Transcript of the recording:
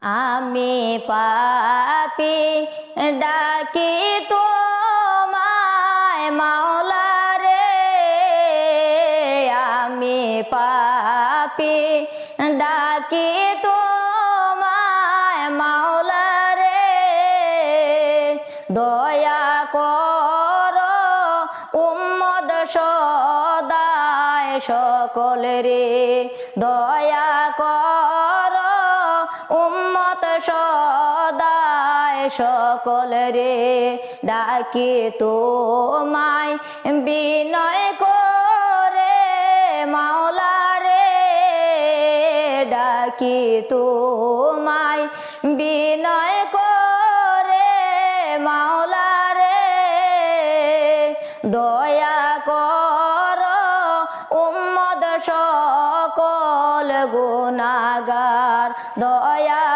আমি পাপী ডাকি তোমায় মাওলা রে, আমি পাপী ডাকি তোমায় মাওলা রে, দয়া করো উম্মত সদায় সকলেরে, দয়া করো উম্মত সদায় সকলেরে, ডাকি তোমায় বিনয় করে মাওলা রে, ডাকি তোমায়